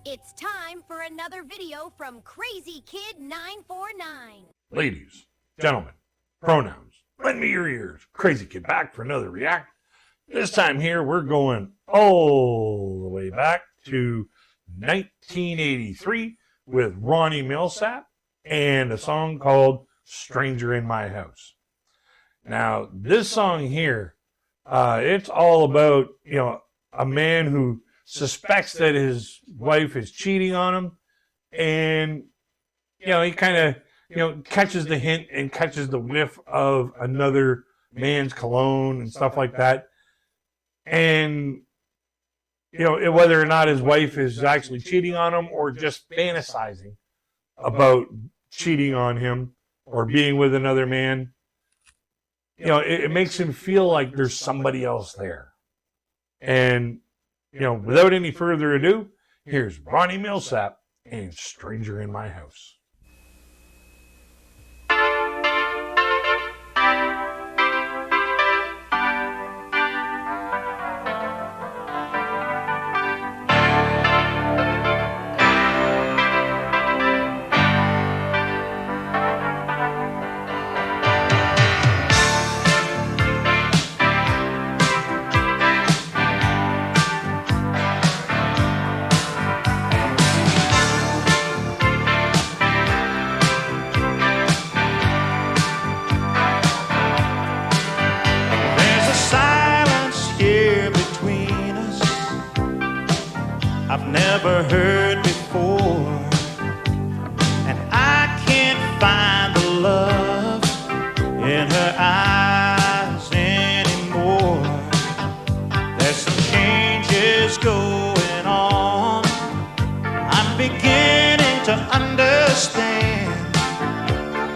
It's time for another video from Crazy Kid 949. Ladies, gentlemen, pronouns, lend me your ears. Crazy Kid back for another react. This time here, we're going all the way back to 1983 with Ronnie Milsap and a song called Stranger in My House. Now, this song here, it's all about, a man who suspects that his wife is cheating on him, and, he kind of, catches the hint and catches the whiff of another man's cologne and stuff like that. And, whether or not his wife is actually cheating on him or just fantasizing about cheating on him or being with another man, it makes him feel like there's somebody else there. And, without any further ado, here's Ronnie Milsap and Stranger in My House. I've never heard before, and I can't find the love in her eyes anymore. There's some changes going on. I'm beginning to understand.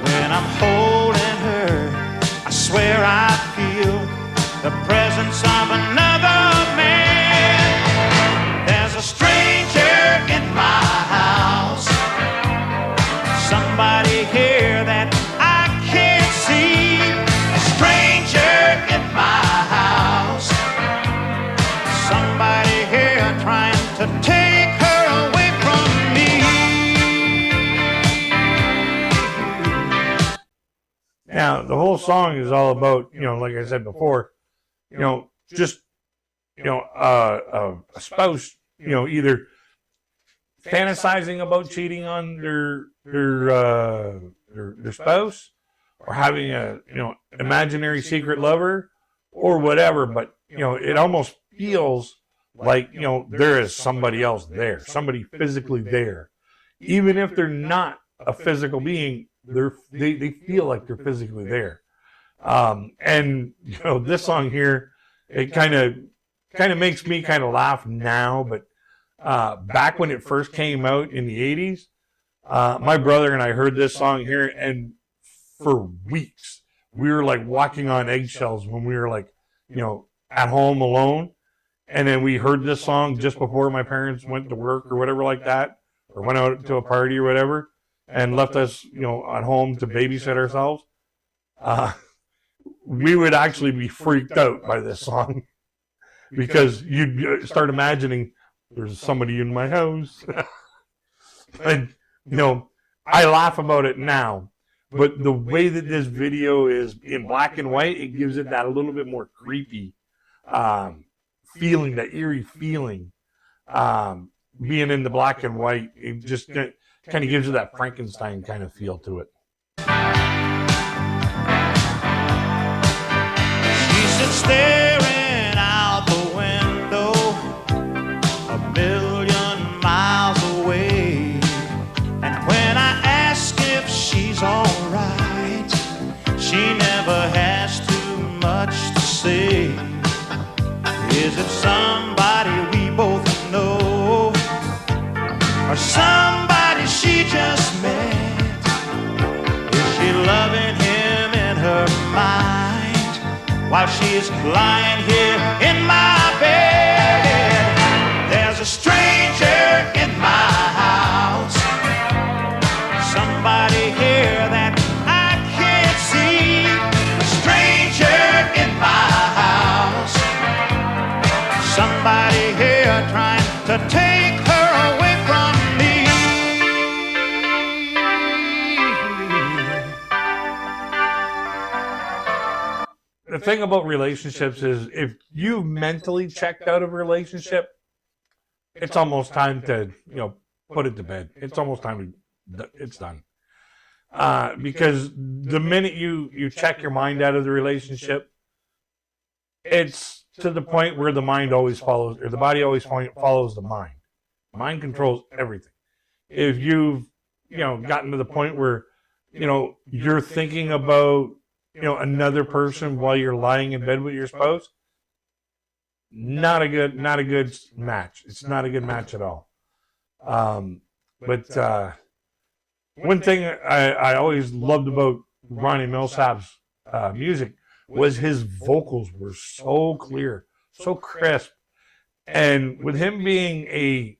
When I'm holding her, I swear I feel the presence of another man. There's a stranger in my house, somebody here that I can't see. A stranger in my house, somebody here trying to take her away from me. Now, the whole song is all about, like I said before, just, a spouse, either fantasizing about cheating on their spouse, or having a, imaginary secret lover or whatever. But, it almost feels like, there is somebody else there, somebody physically there. Even if they're not a physical being, they feel like they're physically there. And, this song here, it kind of makes me kind of laugh now, but back when it first came out in the 80s, my brother and I heard this song here, and for weeks we were like walking on eggshells when we were like, at home alone, and then we heard this song just before my parents went to work or whatever like that, or went out to a party or whatever, and left us, at home to babysit ourselves. We would actually be freaked out by this song because you'd start imagining there's somebody in my house. And, I laugh about it now, but the way that this video is in black and white, it gives it that a little bit more creepy feeling, that eerie feeling. Being in the black and white, it just kind of gives you that Frankenstein kind of feel to it. Staring out the window, a million miles away. And when I ask if she's alright, she never has too much to say. Is it somebody we both know, or somebody she just met? Is she loving him in her mind while she's lying here in my bed? There's a stranger in my house, somebody here that I can't see. A stranger in my house, somebody here trying to take her away from thing about relationships is if you've mentally checked out of a relationship, it's almost time to, put it to bed. It's almost time to, it's done. Because the minute you check your mind out of the relationship, it's to the point where the mind always follows, or the body always follows the mind. Mind controls everything. If you've, gotten to the point where, you're thinking about, another person while you're lying in bed with your spouse, not a good match. It's not a good match at all. But one thing I always loved about Ronnie Milsap's music was his vocals were so clear, so crisp. And with him being a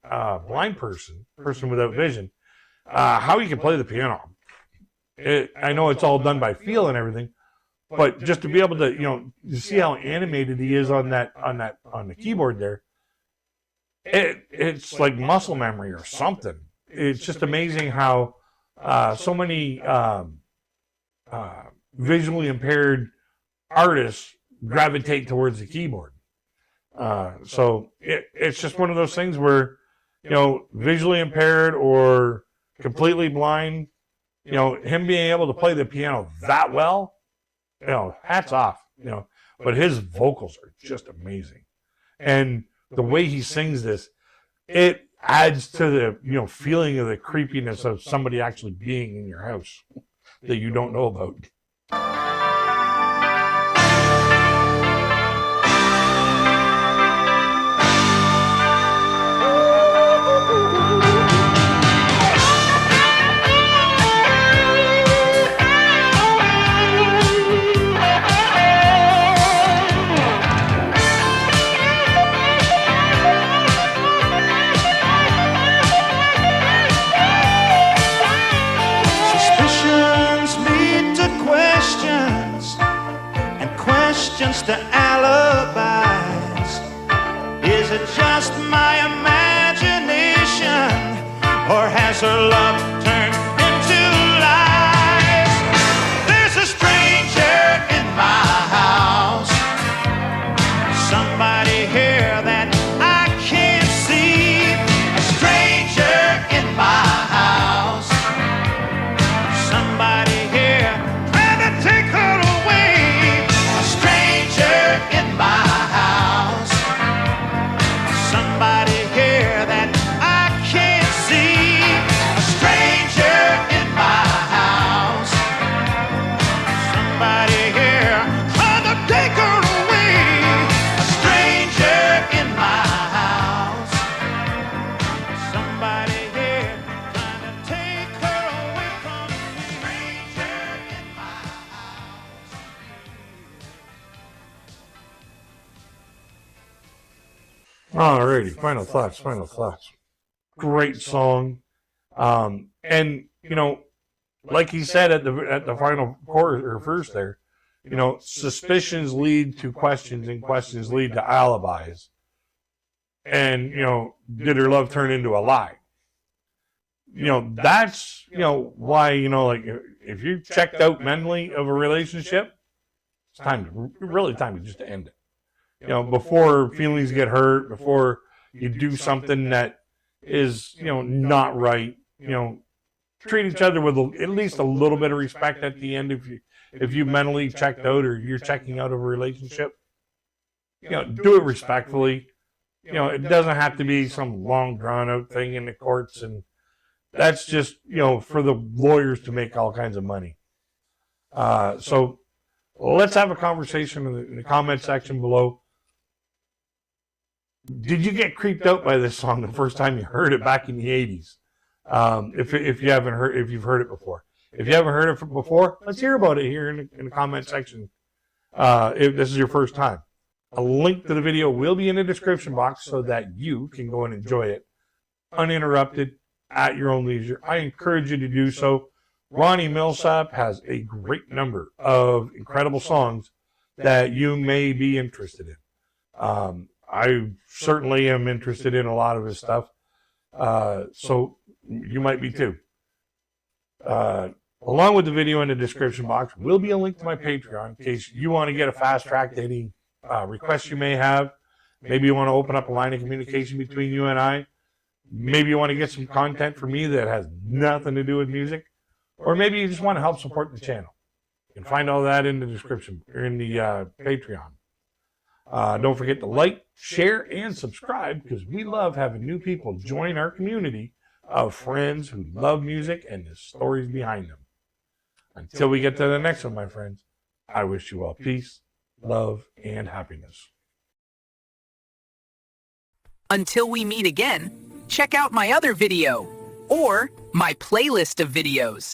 blind person without vision, how he can play the piano. I know it's all done by feel and everything, but just to be able to, you see how animated he is on the keyboard there. It's like muscle memory or something. It's just amazing how so many visually impaired artists gravitate towards the keyboard. So it's just one of those things where, visually impaired or completely blind, him being able to play the piano that well, hats off, but his vocals are just amazing. And the way he sings this, it adds to the, feeling of the creepiness of somebody actually being in your house that you don't know about. To alibis. Is it just my imagination, or has her love turned into lies? There's a stranger in my house, somebody here that I can't see. A stranger in my house, somebody here trying to take her away. In my house, somebody here that I can't see. A stranger in my house, somebody here trying to take her away. A stranger in my house, somebody here trying to take her away from me. Stranger in my house. Alrighty, final thoughts. Great song. And, like he said at the final chorus or verse there, suspicions lead to questions and questions lead to alibis. And, did her love turn into a lie? That's, why, like if you checked out mentally of a relationship, it's really time to just end it. Before feelings get hurt, before you do something that is, not right, treat each other with at least a little bit of respect at the end. If you mentally checked out or you're checking out of a relationship, do it respectfully. It doesn't have to be some long drawn out thing in the courts. And that's just, for the lawyers to make all kinds of money. So let's have a conversation in the comment section below. Did you get creeped out by this song the first time you heard it back in the 80s? If you've heard it before. If you haven't heard it before, let's hear about it here in the comment section. If this is your first time. A link to the video will be in the description box so that you can go and enjoy it uninterrupted at your own leisure. I encourage you to do so. Ronnie Milsap has a great number of incredible songs that you may be interested in. I certainly am interested in a lot of his stuff. So you might be too. Along with the video in the description box will be a link to my Patreon in case you want to get a fast track to any requests you may have. Maybe you want to open up a line of communication between you and I. Maybe you want to get some content from me that has nothing to do with music. Or maybe you just want to help support the channel. You can find all that in the description or in the Patreon. Don't forget to like, share, and subscribe because we love having new people join our community of friends who love music and the stories behind them. Until we get to the next one, my friends, I wish you all peace, love, and happiness. Until we meet again, check out my other video or my playlist of videos.